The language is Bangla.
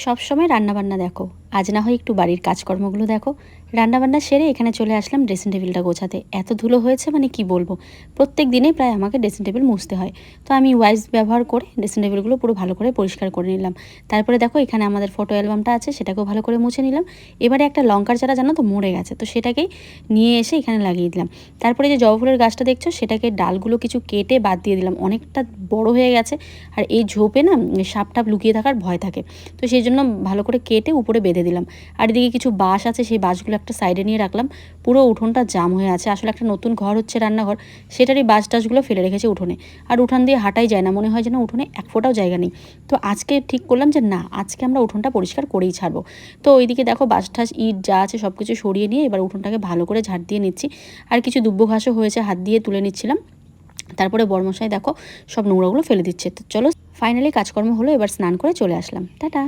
সবসময় রান্নাবান্না দেখো, আজ না হয় একটু বাড়ির কাজকর্মগুলো দেখো। রান্নাবান্না সেরে এখানে চলে আসলাম ড্রেসিং টেবিলটা গোছাতে। এত ধুলো হয়েছে মানে কি বলবো, প্রত্যেক দিনেই প্রায় আমাকে ড্রেসিং টেবিল মুছতে হয়। তো আমি ওয়াইপস ব্যবহার করে ড্রেসিং টেবিলগুলো পুরো ভালো করে পরিষ্কার করে নিলাম। তারপরে দেখো এখানে আমাদের ফটো অ্যালবামটা আছে, সেটাকেও ভালো করে মুছে নিলাম। এবারে একটা লঙ্কার চারা জানো তো মরে গেছে, তো সেটাকেই নিয়ে এসে এখানে লাগিয়ে দিলাম। তারপরে যে জবা ফুলের গাছটা দেখছো, সেটাকে ডালগুলো কিছু কেটে বাদ দিয়ে দিলাম, অনেকটা বড় হয়ে গেছে। আর এই ঝোপে না সাপ টাপ লুকিয়ে থাকার ভয় থাকে, তো সেই জন্য ভালো করে কেটে উপরে বেঁধে দিলাম। আর এদিকে কিছু বাঁশ আছে, সেই বাঁশগুলো একটা সাইডে নিয়ে রাখলাম। পুরো উঠোনটা জাম হয়ে আছে, আসলে একটা নতুন ঘর হচ্ছে রান্নাঘর, সেটারই বাঁশ টাশগুলো ফেলে রেখেছে উঠোনে। আর উঠান দিয়ে হাঁটাই যায় না, মনে হয় যেন উঠোনে এক ফোঁটাও জায়গা নেই। তো আজকে ঠিক করলাম যে না, আজকে আমরা উঠোনটা পরিষ্কার করেই ছাড়বো। তো ওইদিকে দেখো বাঁশ ঠাস ইট যা আছে সব কিছু সরিয়ে নিয়ে এবার উঠোনটাকে ভালো করে ঝাড় দিয়ে নিচ্ছি। আর কিছু দুব্বো ঘাসও হয়েছে, হাত দিয়ে তুলে নিচ্ছিলাম। তারপরে বর্মশাই দেখো সব নোংরাগুলো ফেলে দিচ্ছে। তো চলো, ফাইনালি কাজকর্ম হলো, এবার স্নান করে চলে আসলাম। টাটা।